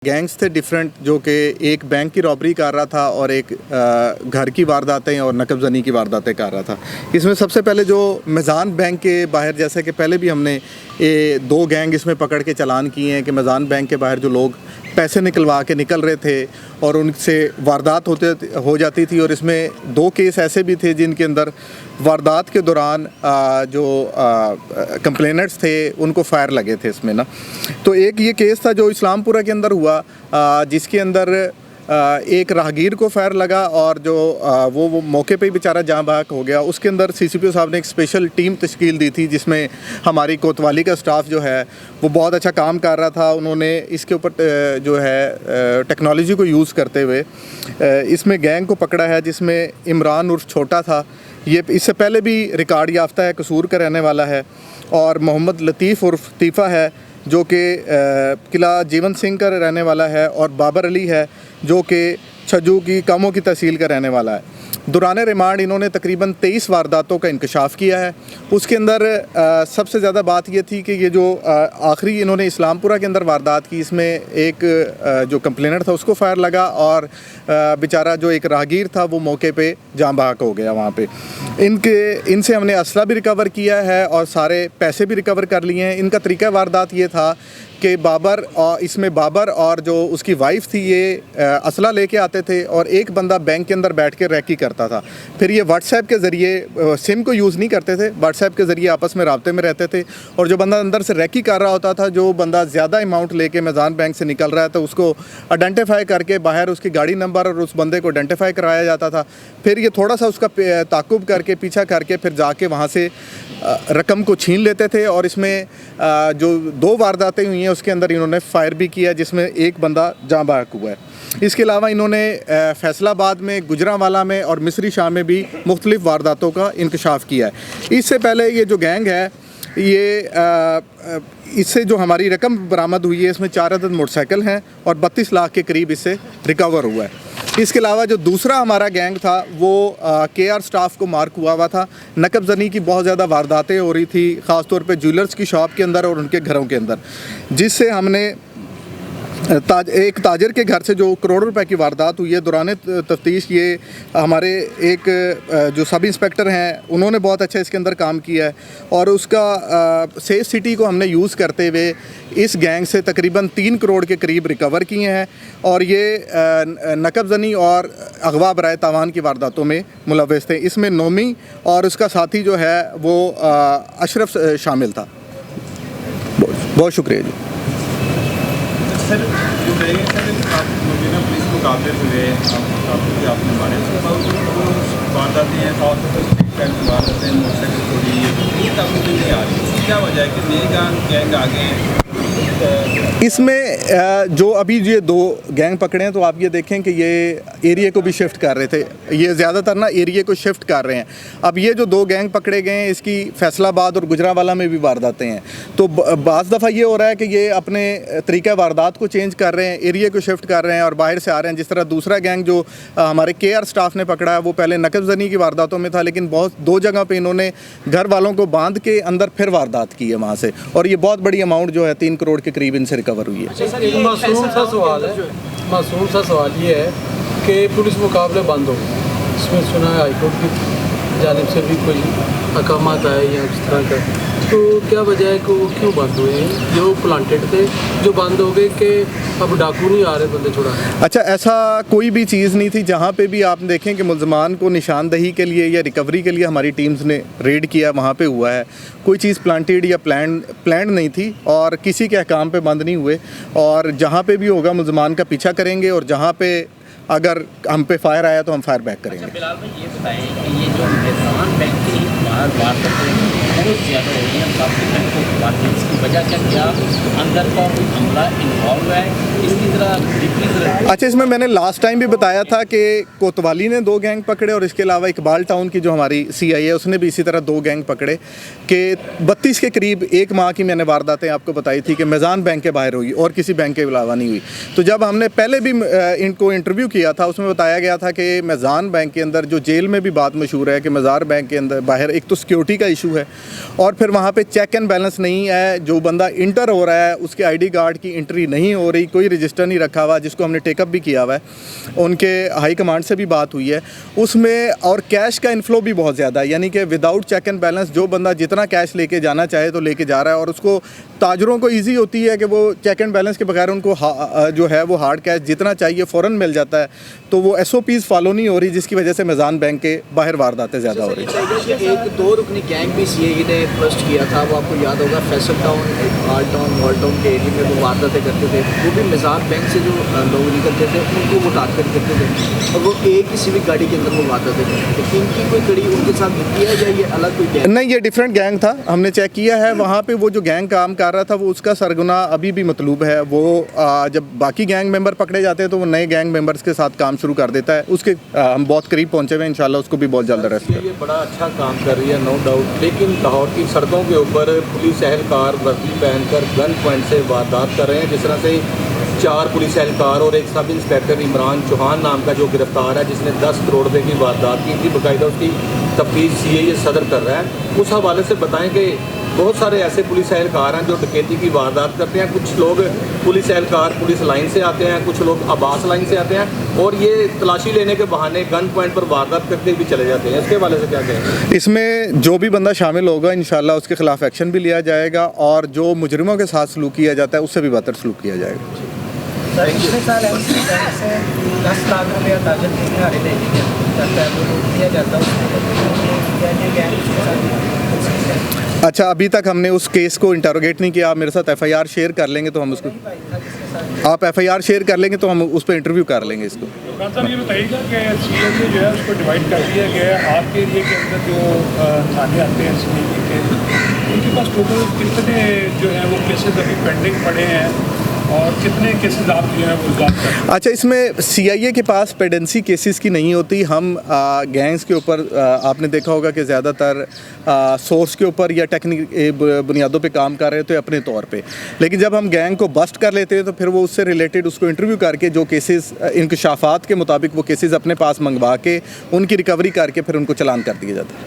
Gangs थे different, जो कि एक बैंक की रॉबरी कर रहा था और एक घर की वारदातें और नकबजनी की वारदातें कर रहा था। इसमें सबसे पहले जो मिज़ान बैंक के बाहर, जैसे कि पहले भी हमने दो गैंग इसमें पकड़ के चालान किए हैं कि मिज़ान बैंक के बाहर जो लोग पैसे निकलवा के निकल रहे थे और उनसे वारदात हो जाती थी। और इसमें दो केस ऐसे भी थे जिनके अंदर वारदात के दौरान जो कंप्लेनेंट्स थे उनको फायर लगे थे इसमें ना। तो एक ये केस था जो इस्लामपुरा के अंदर हुआ, जिसके अंदर एक राहगीर को फायर लगा और जो वो मौके पे ही बेचारा जाँ बहक हो गया। उसके अंदर सीसीपीओ साहब ने एक स्पेशल टीम तश्कील दी थी जिसमें हमारी कोतवाली का स्टाफ जो है वो बहुत अच्छा काम कर रहा था। उन्होंने इसके ऊपर जो है टेक्नोलॉजी को यूज़ करते हुए इसमें गैंग को पकड़ा है, जिसमें इमरान उर्फ छोटा था। ये इससे पहले भी रिकॉर्ड याफ्ता है, कसूर का रहने वाला है। और मोहम्मद लतीफ़ उर्फ तीफ़ा है जो कि किला जीवन सिंह का रहने वाला है। और बाबर अली है जो कि छज्जू की कामों की तहसील का रहने वाला है। दौरान रिमांड इन्होंने तकरीबन 23 वारदातों का इंकशाफ किया है। उसके अंदर सबसे ज़्यादा बात ये थी कि ये जो आखिरी इन्होंने इस्लामपुरा के अंदर वारदात की, इसमें एक जो कंप्लेनर था उसको फायर लगा और बेचारा जो एक राहगीर था वो मौके पे जाँ बहक हो गया वहाँ पे। इनसे हमने असला भी रिकवर किया है और सारे पैसे भी रिकवर कर लिए हैं। इनका तरीका वारदात ये था कि बाबर और जो उसकी वाइफ थी ये असला लेके आते थे और एक बंदा बैंक के अंदर बैठ के रैकी करता था। फिर ये व्हाट्सएप के ज़रिए, सिम को यूज़ नहीं करते थे, व्हाट्सएप के ज़रिए आपस में राब्ते में रहते थे। और जो बंदा अंदर से रैकी कर रहा होता था, जो बंदा ज़्यादा अमाउंट लेके मिज़ान बैंक से निकल रहा है, तो उसको आइडेंटिफाई करके बाहर उसकी गाड़ी नंबर और उस बंदे को आइडेंटिफाई कराया जाता था। फिर ये थोड़ा सा उसका ताक़ुब करके पीछा करके फिर जाके वहाँ से रकम को छीन लेते थे। और इसमें जो दो वारदातें हुई हैं उसके अंदर इन्होंने फायर भी किया, जिसमें एक बंदा जाँ बहक हुआ है। इसके अलावा इन्होंने फैसलाबाद में, गुजरांवाला में और मिस्री शाह में भी मुख्तलिफ़ वारदातों का इंकशाफ किया है। इससे पहले ये जो गैंग है ये इससे जो हमारी रकम बरामद हुई है इसमें 4 अदद मोटरसाइकिल हैं और 32 लाख के करीब इससे रिकवर हुआ है। इसके अलावा जो दूसरा हमारा गैंग था वो केआर स्टाफ को मार्क हुआ था। नकबजनी की बहुत ज़्यादा वारदातें हो रही थी, ख़ास तौर पे ज्वेलर्स की शॉप के अंदर और उनके घरों के अंदर, जिससे हमने एक ताजर के घर से जो करोड़ों रुपए की वारदात हुई है, दौरान तफ्तीश ये हमारे एक जो सब इंस्पेक्टर हैं उन्होंने बहुत अच्छा इसके अंदर काम किया है। और उसका सेफ सिटी को हमने यूज़ करते हुए इस गैंग से तकरीबन 3 करोड़ के करीब रिकवर किए हैं। और ये नकबजनी और अगवा बराए तावान की वारदातों में मुलव्वस थे। इसमें नोमी और उसका साथी जो है वो अशरफ शामिल था। बहुत शुक्रिया जी। सर, जो कहेंगे सर, आप मुझे ना पुलिस मुकाबले हुए आपने मारे वारदातें हैं, वारदातें मोटरसाइकिल चोरी, ये तब मुझे नहीं आ रही, क्या वजह है कि नए गैंग आ गए हैं? इसमें जो अभी ये 2 गैंग पकड़े हैं तो आप ये देखें कि ये एरिया को भी शिफ्ट कर रहे थे। ये ज़्यादातर ना एरिया को शिफ्ट कर रहे हैं। अब ये जो 2 गैंग पकड़े गए हैं इसकी फैसलाबाद और गुजरांवाला में भी वारदातें हैं। तो बाज़ दफ़ा ये हो रहा है कि ये अपने तरीक़ा वारदात को चेंज कर रहे हैं, एरिया को शिफ्ट कर रहे हैं और बाहर से आ रहे हैं। जिस तरह दूसरा गैंग जो हमारे केआर स्टाफ ने पकड़ा है वो पहले नकबजनी की वारदातों में था, लेकिन 2 जगह पर इन्होंने घर वालों को बांध के अंदर फिर वारदात की है वहाँ से। और ये बहुत बड़ी अमाउंट जो है 3 करोड़ के करीब इनसे रिकवर हुई है। एक मासूम सा सवाल ये है कि पुलिस मुकाबले बंद हो गए। इसमें सुना है हाईकोर्ट की जानिब से भी कोई अहकामात आए या इस तरह का, तो क्या वजह है कि वो क्यों बंद हुए हैं? जो प्लांटेड थे जो बंद हो गए कि अब डाकू नहीं आ रहे बंदे छुड़ा? अच्छा, ऐसा कोई भी चीज़ नहीं थी। जहाँ पे भी आप देखें कि मुल्ज़मान को निशानदही के लिए या रिकवरी के लिए हमारी टीम्स ने रेड किया, वहाँ पे हुआ है। कोई चीज़ प्लांटेड या प्लान्ड नहीं थी और किसी के अहकाम पे बंद नहीं हुए। और जहाँ पे भी होगा मुल्ज़मान का पीछा करेंगे और जहाँ पे अगर हम पे फायर आया तो हम फायर बैक करेंगे। अच्छा, बिलाल भाई ये बताएं कि ये जो मिज़ान बैंक की वारदातें बहुत ज़्यादा हो रही हैं, काफ़ी बैंकों की बात है, इसकी वजह क्या अंदर का कोई हमला इन्वॉल्व है इसकी तरह? अच्छा, इसमें मैंने लास्ट टाइम भी बताया था कि कोतवाली ने 2 गैंग पकड़े और इसके अलावा इकबाल टाउन की जो हमारी CI है उसने भी इसी तरह 2 गैंग पकड़े कि 32 के करीब एक माह की मैंने वारदातें आपको बताई थी कि मिज़ान बैंक के बाहर हुई और किसी बैंक के अलावा नहीं हुई। तो जब हमने पहले भी इनको इंटरव्यू किया था उसमें बताया गया था कि मिज़ान बैंक के अंदर, जो जेल में भी बात मशहूर है कि मिज़ान बैंक के अंदर बाहर एक तो सिक्योरिटी का इशू है और फिर वहाँ पे चेक एंड बैलेंस नहीं है। जो बंदा इंटर हो रहा है उसके ID कार्ड की एंट्री नहीं हो रही, कोई रजिस्टर नहीं रखा हुआ, जिसको हमने टेकअप भी किया हुआ है, उनके हाई कमांड से भी बात हुई है उसमें, और कैश का इनफ्लो भी बहुत ज़्यादा है, यानी कि विदाउट चेक एंड बैलेंस जो बंदा जितना कैश लेके जाना चाहे तो लेके जा रहा है, और उसको ताजरों को ईजी होती है कि वो चेक एंड बैलेंस के बगैर उनको जो है वो हार्ड कैश जितना चाहिए फ़ौरन मिल जाता है, तो वो SOPs फॉलो नहीं हो रही, जिसकी वजह से मेज़ान बैंक के बाहर वारदातें ज़्यादा हो रही हैं। एक 2 रुकनी गैंग भी CAE ने बस्ट किया था, वो आपको याद होगा, फैसल टाउन, आल टाउन, वॉल टाउन के एरिया में वो वारदातें करते थे, वो भी मेज़ान बैंक से जो लोग निकलते थे उनको वो टारगेट करते थे, और वो एक ही सिविक गाड़ी के अंदर वो वारदातें करते थे। इनकी कोई कड़ी उनके साथ मिलती है या ये अलग कोई गैंग? नहीं, ये डिफरेंट गैंग था, हमने चेक किया है वहाँ पे। वो जो गैंग काम कर रहा था वो उसका सरगुना अभी भी मतलूब है। वो जब बाकी गैंग मेंबर पकड़े जाते हैं तो वो नए गैंग मेंबर्स के साथ काम शुरू कर देता है। उसके हम बहुत करीब पहुँचे हुए हैं, इंशाल्लाह उसको भी बहुत जल्द अरेस्ट करेंगे। ये बड़ा अच्छा काम कर रही है, नो डाउट, लेकिन लाहौर की सड़कों के ऊपर पुलिस एहलकार वर्दी पहनकर गन पॉइंट से वारदात कर रहे हैं। जिस तरह से 4 पुलिस एहलकार और एक सब इंस्पेक्टर इमरान चौहान नाम का जो गिरफ्तार है, जिसने 10 करोड़ रुपए की वारदात की थी, बाकायदा उसकी तफ्तीश CAE सदर कर रहा है। उस हवाले से बताएं कि बहुत सारे ऐसे पुलिस एहलकार हैं जो डकैती की वारदात करते हैं। कुछ लोग पुलिस एहलकार पुलिस लाइन से आते हैं, कुछ लोग आबास लाइन से आते हैं, और ये तलाशी लेने के बहाने गन पॉइंट पर वारदात करके भी चले जाते हैं। इसके हवाले से क्या कहेंगे? इसमें जो भी बंदा शामिल होगा इंशाल्लाह उसके खिलाफ एक्शन भी लिया जाएगा, और जो मुजरिमों के साथ सलूक किया जाता है उससे भी बेहतर सलूक किया जाएगा। पिछले साल MC बैंक से 10 लाख रुपया ताजर दिहाड़ी लेके जाता है, वो लूट लिया जाता है। अच्छा, अभी तक हमने उस केस को इंटरोगेट नहीं किया। आप मेरे साथ FIR शेयर कर लेंगे तो हम उसको, आप FIR शेयर कर लेंगे तो हम उस पर इंटरव्यू कर लेंगे इसको। खान साहब, ये बताइएगा कि CAE जो है उसको डिवाइड कर दिया गया है। आपके एरिया के अंदर जो थाने आते हैं CAE के, उनके पास टोटल कितने जो है वो केसेस अभी पेंडिंग पड़े हैं, और कितने केसेस आप जो है वो रिजॉल्व करते हैं? अच्छा, इसमें CIA के पास पेडेंसी केसेस की नहीं होती। हम गैंग्स के ऊपर आपने देखा होगा कि ज़्यादातर सोर्स के ऊपर या टेक्निक बुनियादों पे काम कर रहे थे अपने तौर पे, लेकिन जब हम गैंग को बस्ट कर लेते हैं तो फिर वो उससे रिलेटेड उसको इंटरव्यू करके जो केसेस इंकशाफात के मुताबिक वो केसेस अपने पास मंगवा के उनकी रिकवरी करके फिर उनको चालान कर दिया जाता है।